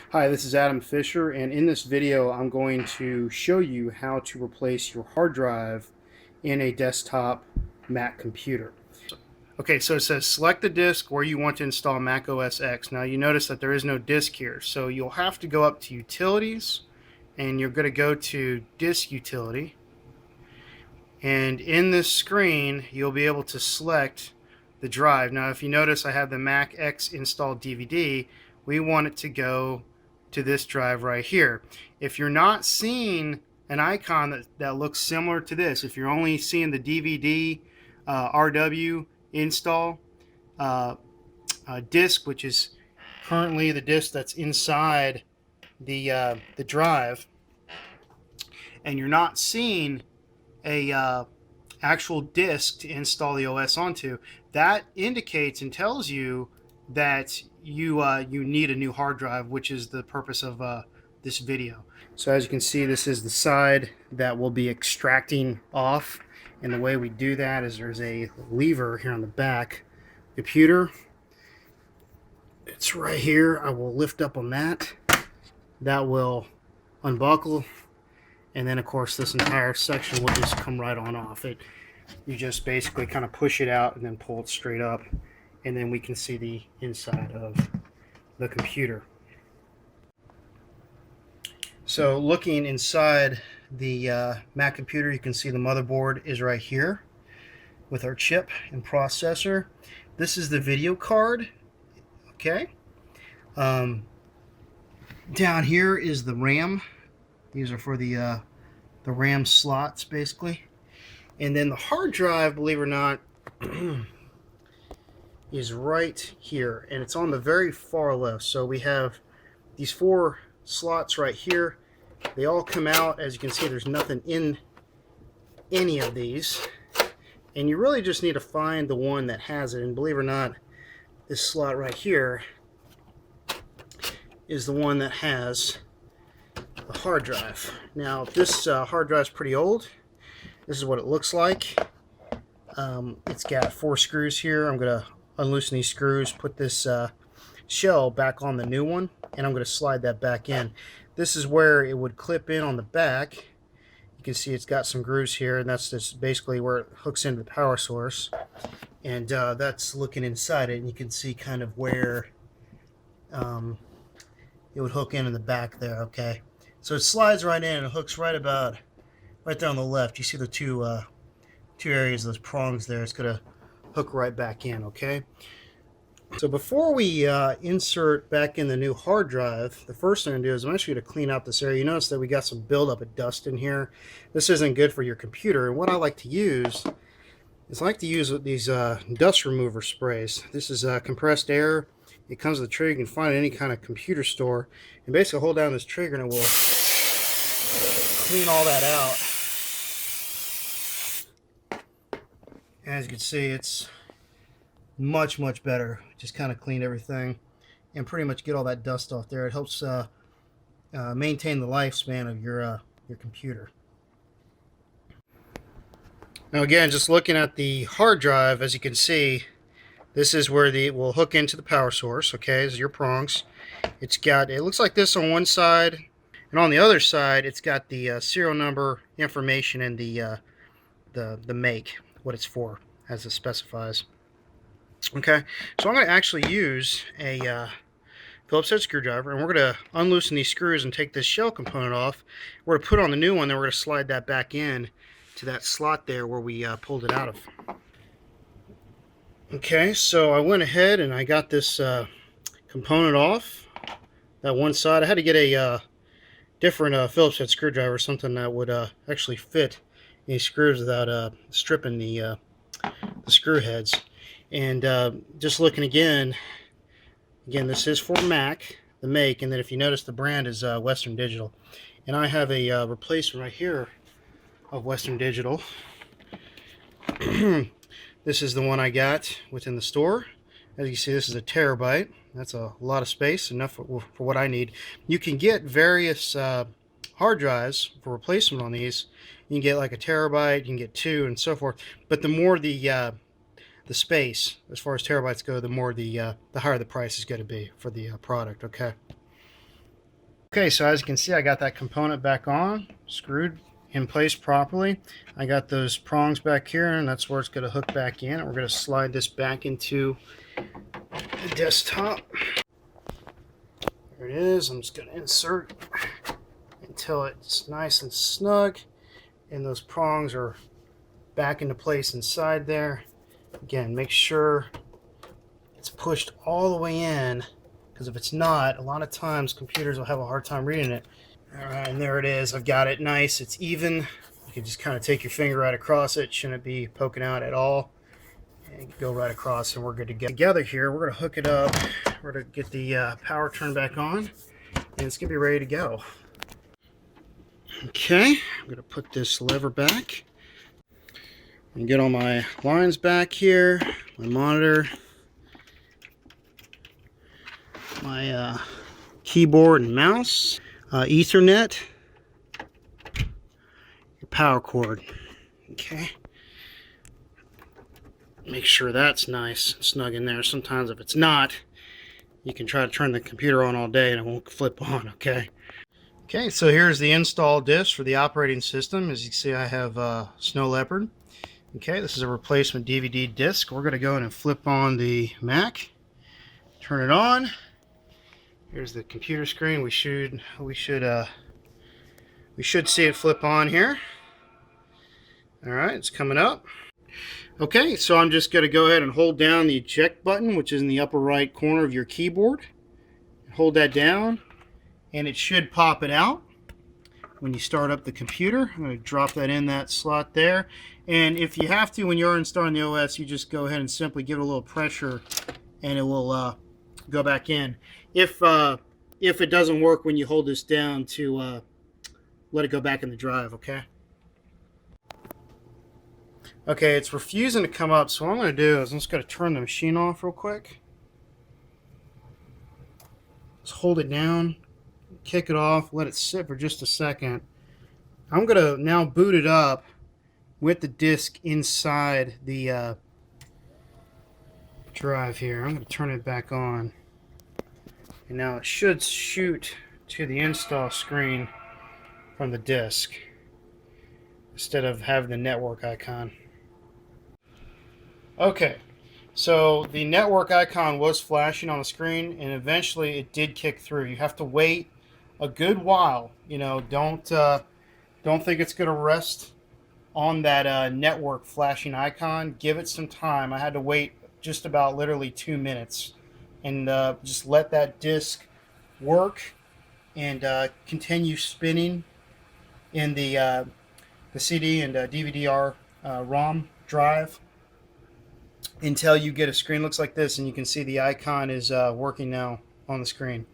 Hi, this is Adam Fisher, and in this video I'm going to show you how to replace your hard drive in a desktop Mac computer. Okay, so it says select the disk where you want to install Mac OS X. Now you notice that there is no disk here, so you'll have to go up to Utilities, and you're going to go to Disk Utility. And in this screen, you'll be able to select the drive. Now, if you notice, I have the Mac X installed DVD. We want it to go to this drive right here. If you're not seeing an icon that looks similar to this, if you're only seeing the DVD RW install disk, which is currently the disk that's inside the drive, and you're not seeing a actual disk to install the OS onto, that indicates and tells you that you need a new hard drive, which is the purpose of this video. So as you can see, this is the side that we'll be extracting off, and the way we do that is there's a lever here on the back computer. It's right here. I will lift up on that. That will unbuckle, and then of course this entire section will just come right on off. You just basically kind of push it out and then pull it straight up, and then we can see the inside of the computer. So looking inside the Mac computer, you can see the motherboard is right here with our chip and processor. This is the video card. Okay. Down here is the RAM. These are for the RAM slots, basically. And then the hard drive, believe it or not, is right here, and it's on the very far left. So we have these 4 slots right here. They all come out. As you can see, there's nothing in any of these, and you really just need to find the one that has it. And believe it or not, this slot right here is the one that has the hard drive. Now this hard drive is pretty old. This is what it looks like. It's got 4 screws here. I'm going to unloosen these screws, put this shell back on the new one, and I'm going to slide that back in. This is where it would clip in on the back. You can see it's got some grooves here, and that's just basically where it hooks into the power source. And that's looking inside it, and you can see kind of where it would hook in the back there. Okay, so it slides right in and it hooks right there on the left. You see the two areas, those prongs there. It's going to hook right back in. Okay, so before we insert back in the new hard drive, the first thing I'm going to do is I'm actually going to clean out this area. You notice that we got some buildup of dust in here. This isn't good for your computer, and what I like to use is these dust remover sprays. This is compressed air. It comes with a trigger. You can find it at any kind of computer store, and basically hold down this trigger and it will clean all that out. As you can see, it's much better. Just kind of clean everything and pretty much get all that dust off there. It helps maintain the lifespan of your computer. Now again, just looking at the hard drive, as you can see, this is where it will hook into the power source. Okay, this is your prongs. It looks like this on one side, and on the other side it's got the serial number information and the make, what it's for, as it specifies. Okay, so I'm going to actually use a Phillips head screwdriver, and we're going to unloosen these screws and take this shell component off. We're going to put on the new one, then we're going to slide that back in to that slot there where we pulled it out of. Okay, so I went ahead and I got this component off, that one side. I had to get a different Phillips head screwdriver, something that would actually fit these screws without stripping the screw heads. And just looking again, this is for Mac, the make, and then if you notice, the brand is Western Digital. And I have a replacement right here of Western Digital. This is the one I got within the store. As you see, this is a terabyte. That's a lot of space, enough for what I need. You can get various hard drives for replacement on these. You can get like a terabyte, you can get 2, and so forth. But the more the space, as far as terabytes go, the higher the price is going to be for the product. Okay. Okay, so as you can see, I got that component back on, screwed in place properly. I got those prongs back here, and that's where it's going to hook back in. And we're going to slide this back into the desktop. There it is. I'm just going to insert until it's nice and snug, and those prongs are back into place inside there. Again, make sure it's pushed all the way in, because if it's not, a lot of times computers will have a hard time reading it. All right, and there it is. I've got it nice. It's even. You can just kind of take your finger right across it. Shouldn't be poking out at all. And go right across, and we're good to go. Together here, we're going to hook it up. We're going to get the power turned back on, and it's going to be ready to go. Okay, I'm going to put this lever back and get all my lines back here, my monitor, my keyboard and mouse, Ethernet, your power cord. Okay, make sure that's nice and snug in there. Sometimes if it's not, you can try to turn the computer on all day and it won't flip on. Okay, so here's the install disk for the operating system. As you can see, I have Snow Leopard. Okay, this is a replacement DVD disc. We're going to go in and flip on the Mac, turn it on. Here's the computer screen. We should see it flip on here. All right, it's coming up. Okay, so I'm just going to go ahead and hold down the eject button, which is in the upper right corner of your keyboard. Hold that down, and it should pop it out when you start up the computer. I'm going to drop that in that slot there. And if you have to, when you're installing the OS, you just go ahead and simply give it a little pressure, and it will go back in. If it doesn't work when you hold this down, to let it go back in the drive, okay? Okay, it's refusing to come up, so what I'm going to do is I'm just going to turn the machine off real quick. Just hold it down, kick it off, let it sit for just a second. I'm going to now boot it up with the disk inside the drive here. I'm going to turn it back on. And now it should shoot to the install screen from the disk instead of having the network icon. Okay, so the network icon was flashing on the screen, and eventually it did kick through. You have to wait a good while. You know, don't think it's going to rest on that network flashing icon. Give it some time. I had to wait just about literally 2 minutes, and just let that disk work and continue spinning in the CD and DVD-R ROM drive until you get a screen looks like this, and you can see the icon is working now on the screen.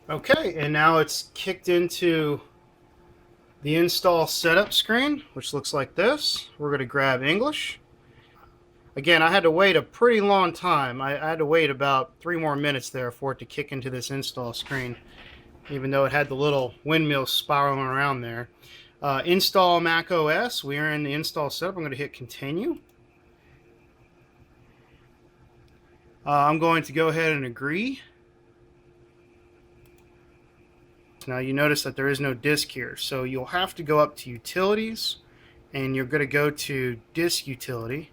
Okay, and now it's kicked into the install setup screen, which looks like this. We're going to grab English. Again, I had to wait a pretty long time. I had to wait about 3 more minutes there for it to kick into this install screen, even though it had the little windmill spiraling around there. Install Mac OS. We are in the install setup. I'm going to hit continue. I'm going to go ahead and agree. Now you notice that there is no disk here, so you'll have to go up to Utilities, and you're going to go to Disk Utility.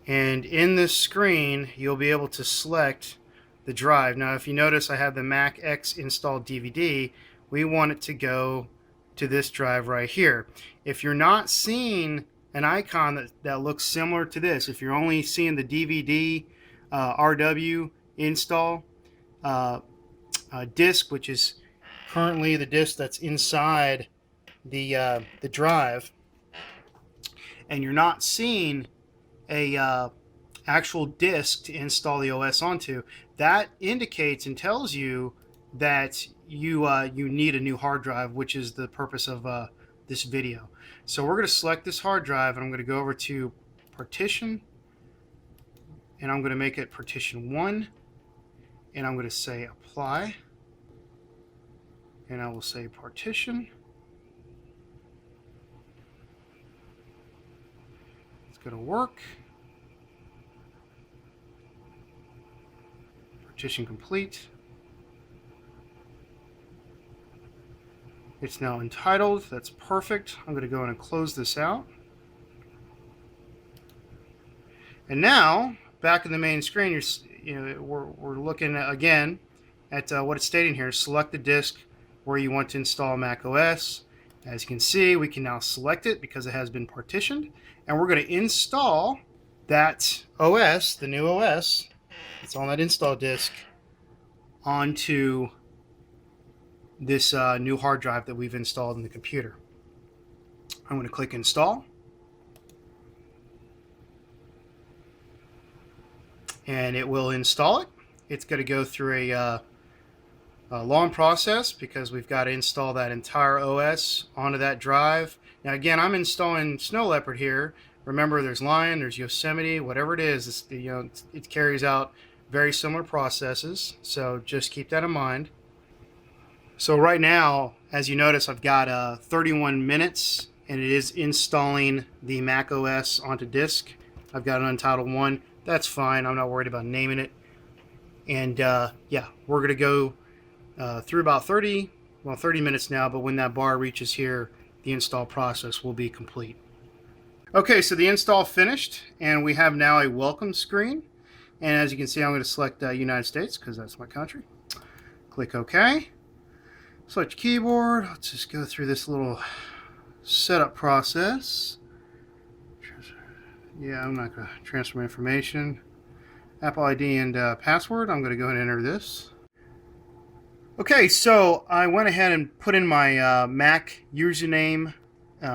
And in this screen, you'll be able to select the drive. Now, if you notice, I have the Mac X installed DVD. We want it to go to this drive right here. If you're not seeing an icon that looks similar to this, if you're only seeing the DVD RW install disk, which is currently the disk that's inside the drive, and you're not seeing a actual disk to install the OS onto, that indicates and tells you that you need a new hard drive, which is the purpose of this video. So we're going to select this hard drive, and I'm going to go over to Partition, and I'm going to make it Partition 1, and I'm going to say Apply, and I will say Partition. It's going to work. Partition complete. It's now entitled. That's perfect. I'm going to go in and close this out. And now, back in the main screen, we're looking again at what it's stating here. Select the disk where you want to install Mac OS. As you can see, we can now select it because it has been partitioned. And we're going to install that OS, the new OS, it's on that install disk, onto this new hard drive that we've installed in the computer. I'm going to click install. And it will install it. It's going to go through a long process because we've got to install that entire OS onto that drive. Now again, I'm installing Snow Leopard here. Remember, there's Lion, there's Yosemite, whatever it is, it carries out very similar processes. So just keep that in mind. So right now, as you notice, I've got 31 minutes, and it is installing the Mac OS onto disk. I've got an Untitled 1. That's fine. I'm not worried about naming it. And yeah, we're going to go through about 30 minutes now, but when that bar reaches here, the install process will be complete. Okay, so the install finished, and we have now a welcome screen. And as you can see, I'm going to select United States because that's my country. Click OK. Select your keyboard. Let's just go through this little setup process. Yeah, I'm not going to transfer my information. Apple ID and password. I'm going to go ahead and enter this. Okay, so I went ahead and put in my Mac username,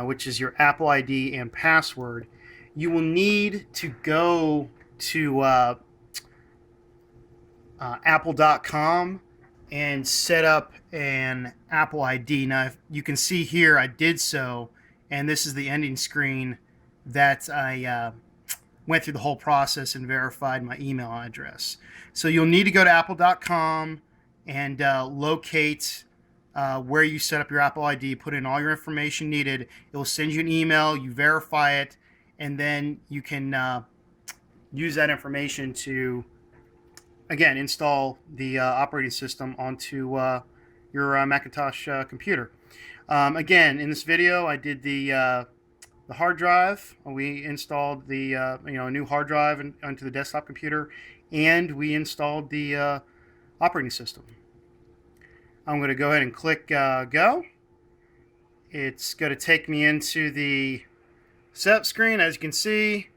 which is your Apple ID and password. You will need to go to apple.com and set up an Apple ID. Now, you can see here I did so, and this is the ending screen that I went through the whole process and verified my email address. So you'll need to go to apple.com and locate where you set up your Apple ID, put in all your information needed. It will send you an email, you verify it, and then you can use that information to, again, install the operating system onto your Macintosh computer. Again, in this video, I did the hard drive. We installed the new hard drive onto the desktop computer, and we installed the operating system. I'm going to go ahead and click go. It's going to take me into the setup screen. As you can see,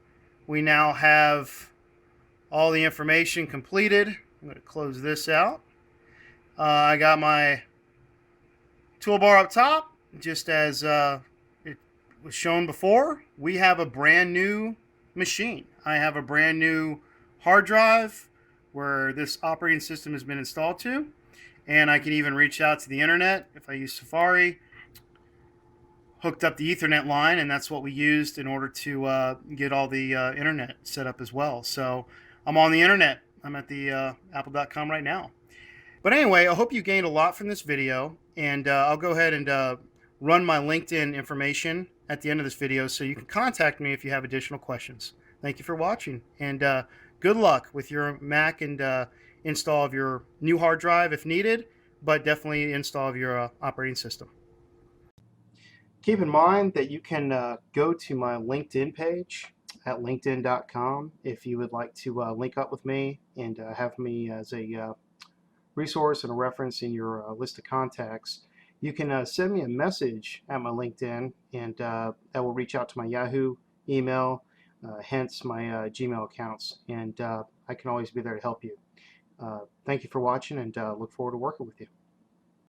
we now have all the information completed. I'm going to close this out. I got my toolbar up top, just as it was shown before. We have a brand new machine. I have a brand new hard drive where this operating system has been installed to, and I can even reach out to the internet if I use Safari. Hooked up the Ethernet line, and that's what we used in order to get all the internet set up as well. So I'm on the internet. I'm at the apple.com right now. But anyway, I hope you gained a lot from this video, and I'll go ahead and run my LinkedIn information at the end of this video so you can contact me if you have additional questions. Thank you for watching, and good luck with your Mac and install of your new hard drive if needed, but definitely install of your operating system. Keep in mind that you can go to my LinkedIn page at linkedin.com if you would like to link up with me and have me as a resource and a reference in your list of contacts. You can send me a message at my LinkedIn, and that will reach out to my Yahoo email, hence my Gmail accounts, and I can always be there to help you. Thank you for watching, and look forward to working with you.